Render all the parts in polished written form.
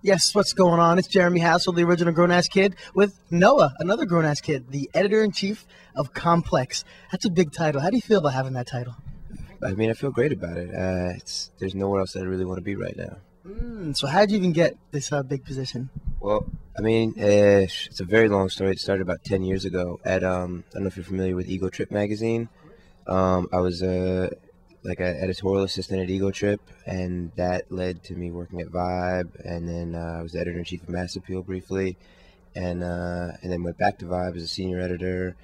Yes, what's going on? It's Jeremy Hassel, the original grown-ass kid, with Noah, another grown-ass kid, the editor-in-chief of Complex. That's a big title. How do you feel about having that title? I mean, I feel great about it. There's nowhere else that I really want to be right now. So how did you even get this big position? Well, I mean, it's a very long story. It started about 10 years ago at, I don't know if you're familiar with Ego Trip magazine. I was like an editorial assistant at Ego Trip, and that led to me working at Vibe, and then I was the editor-in-chief of Mass Appeal briefly, and then went back to Vibe as a senior editor,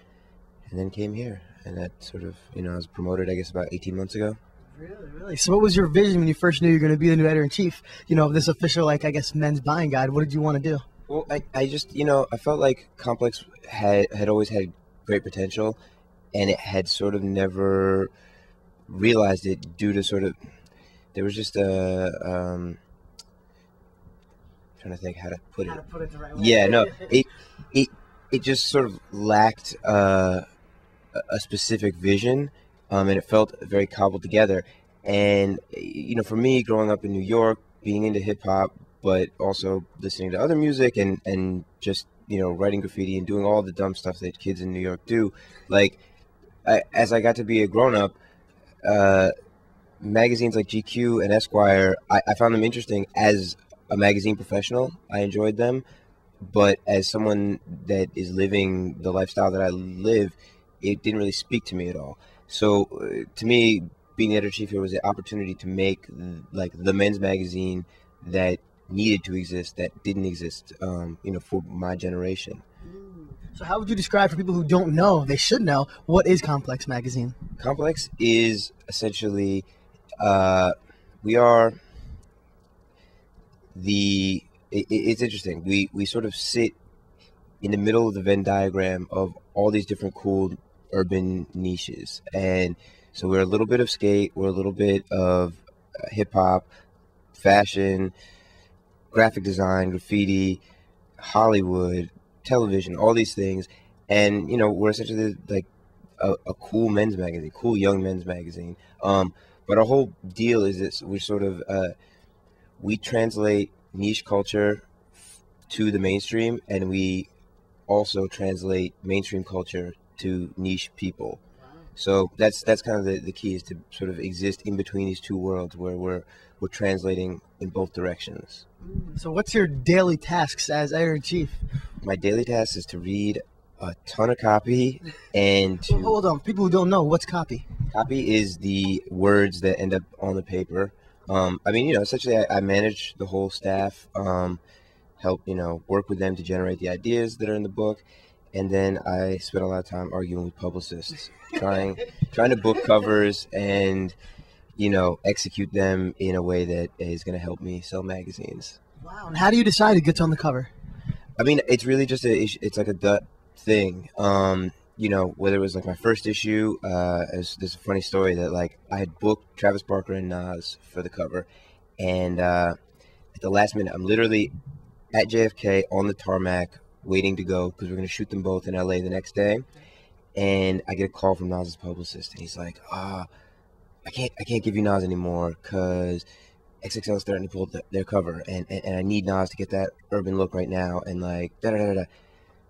and then came here. And that sort of, I was promoted, I guess, about 18 months ago. Really? So what was your vision when you first knew you were going to be the new editor-in-chief? This official, I guess, men's buying guide. What did you want to do? Well, I just, I felt like Complex had always had great potential, and it had sort of never realized it due to sort of, there was just trying to think how to put it the right way. Yeah, no, it just sort of lacked a specific vision, and it felt very cobbled together. And for me, growing up in New York, being into hip-hop, but also listening to other music and just writing graffiti and doing all the dumb stuff that kids in New York do, like as I got to be a grown-up, magazines like GQ and Esquire, I found them interesting as a magazine professional. I enjoyed them, but as someone that is living the lifestyle that I live, it didn't really speak to me at all. So to me, being the editor-chief here was the opportunity to make like the men's magazine that needed to exist, that didn't exist, for my generation. So how would you describe, for people who don't know, they should know, what is Complex magazine? Complex is essentially, we are it's interesting. We sort of sit in the middle of the Venn diagram of all these different cool urban niches. And so we're a little bit of skate, we're a little bit of hip hop, fashion, graphic design, graffiti, Hollywood, television, all these things. And, we're essentially like a cool men's magazine, cool young men's magazine. But our whole deal is this: we sort of, we translate niche culture to the mainstream, and we also translate mainstream culture to niche people. So that's kind of the key, is to sort of exist in between these two worlds where we're translating in both directions. So what's your daily tasks as editor-in-chief? My daily task is to read a ton of copy and to... Well, hold on. People who don't know, what's copy? Copy is the words that end up on the paper. I mean, essentially I manage the whole staff, help, work with them to generate the ideas that are in the book. And then I spend a lot of time arguing with publicists, trying to book covers and, execute them in a way that is going to help me sell magazines. Wow. And how do you decide who gets on the cover? I mean, it's really just it's like a gut thing. Whether it was like my first issue, there's a funny story that like I had booked Travis Barker and Nas for the cover, and at the last minute, I'm literally at JFK on the tarmac waiting to go because we're going to shoot them both in LA the next day. And I get a call from Nas's publicist, and he's like, I can't give you Nas anymore because XXL is starting to pull their cover, and I need Nas to get that urban look right now, and like da-da-da-da.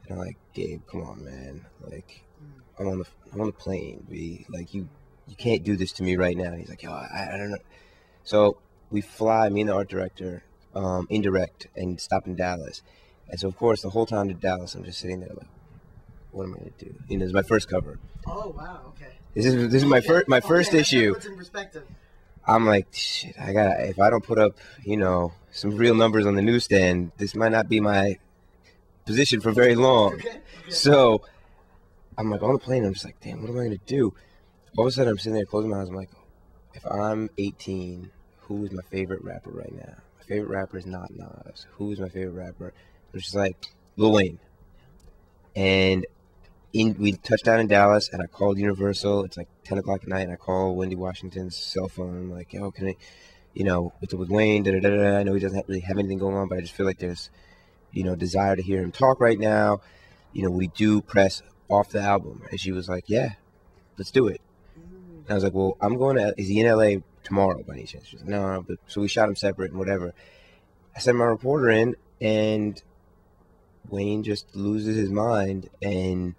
And I'm like, Gabe, come on, man. Like, I'm on the plane. You can't do this to me right now. And he's like, yo, I don't know. So we fly, me and the art director, indirect, and stop in Dallas. And so, of course, the whole time to Dallas, I'm just sitting there like, what am I going to do? It's my first cover. Oh, wow, okay. This is my first issue. What's in perspective? I'm like, shit, if I don't put up, some real numbers on the newsstand, this might not be my position for very long. Okay. So I'm like on the plane, I'm just like, damn, what am I going to do? All of a sudden, I'm sitting there closing my eyes. I'm like, if I'm 18, who is my favorite rapper right now? My favorite rapper is not Nas. Who is my favorite rapper? It's just like Lil Wayne. And we touched down in Dallas, and I called Universal. It's like 10 o'clock at night, and I call Wendy Washington's cell phone. I'm like, yo, can I, what's up with Wayne? Da-da-da-da. I know he doesn't really have anything going on, but I just feel like there's, desire to hear him talk right now. We do press off the album. And she was like, yeah, let's do it. And I was like, well, is he in LA tomorrow by any chance? She was like, no. But, so we shot him separate and whatever. I sent my reporter in, and Wayne just loses his mind and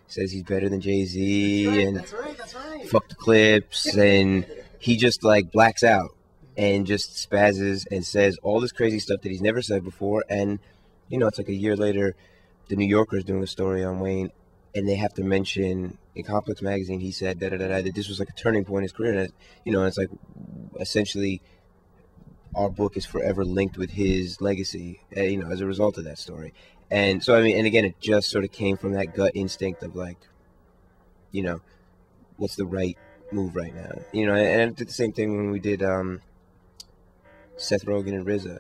says he's better than Jay-Z and That's right. fuck the Clips, and he just like blacks out and just spazzes and says all this crazy stuff that he's never said before. And you know, it's like a year later, the New Yorker is doing a story on Wayne, and they have to mention in Complex magazine he said that this was like a turning point in his career. And you know, it's like essentially our book is forever linked with his legacy, you know, as a result of that story. And so, I mean, and again, it just sort of came from that gut instinct of like, you know, what's the right move right now? You know, and I did the same thing when we did Seth Rogen and RZA.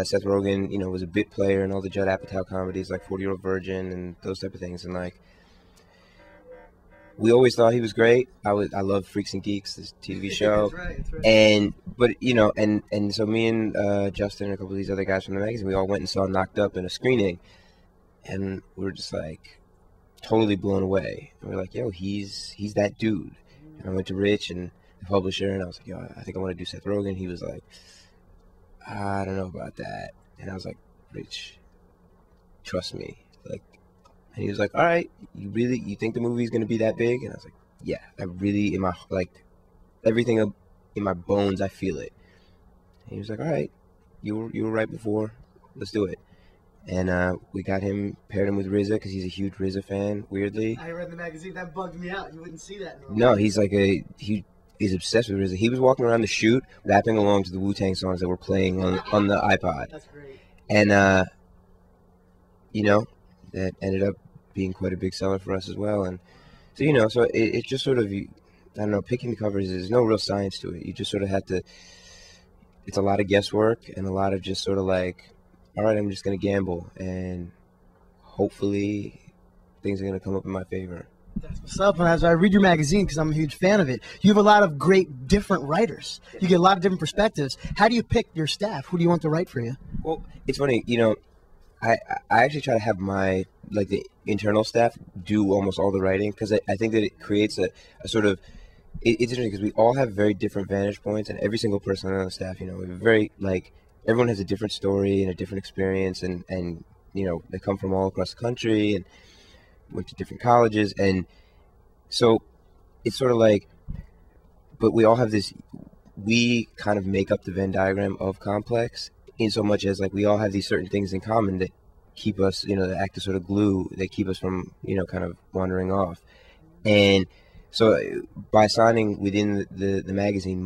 Seth Rogen, you know, was a bit player in all the Judd Apatow comedies like 40-Year-Old Virgin and those type of things. And like, we always thought he was great. I love Freaks and Geeks, this TV show. That's right. And but you know, and so me and Justin and a couple of these other guys from the magazine, we all went and saw Knocked Up in a screening, and we were just like totally blown away. And we were like, yo, he's that dude. And I went to Rich and the publisher, and I was like, yo, I think I want to do Seth Rogen. He was like, I don't know about that. And I was like, Rich, trust me, like. And he was like, all right, you think the movie's going to be that big? And I was like, yeah, I really, in my, like, everything in my bones, I feel it. And he was like, all right, you were right before, let's do it. And we got him, paired him with RZA, because he's a huge RZA fan, weirdly. I read the magazine, that bugged me out. You wouldn't see that normally. No, he's like he's obsessed with RZA. He was walking around the shoot, rapping along to the Wu-Tang songs that were playing on the iPod. That's great. And, you know, that ended up being quite a big seller for us as well. And so, you know, so it just sort of, I don't know, picking the covers, there's no real science to it. You just sort of have to, it's a lot of guesswork and a lot of just sort of like, all right, I'm just going to gamble, and hopefully things are going to come up in my favor. That's what's up. And as I read your magazine, because I'm a huge fan of it, you have a lot of great different writers. You get a lot of different perspectives. How do you pick your staff? Who do you want to write for you? Well, it's funny, you know, I actually try to have my, like, the internal staff do almost all the writing, because I think that it creates a sort of, it's interesting because we all have very different vantage points, and every single person on the staff, you know, we're very, like, everyone has a different story and a different experience, and you know, they come from all across the country and went to different colleges, and so it's sort of like, but we all have this, we kind of make up the Venn diagram of Complex, in so much as like we all have these certain things in common that keep us, you know, that act as sort of glue, that keep us from, you know, kind of wandering off. And so by signing within the magazine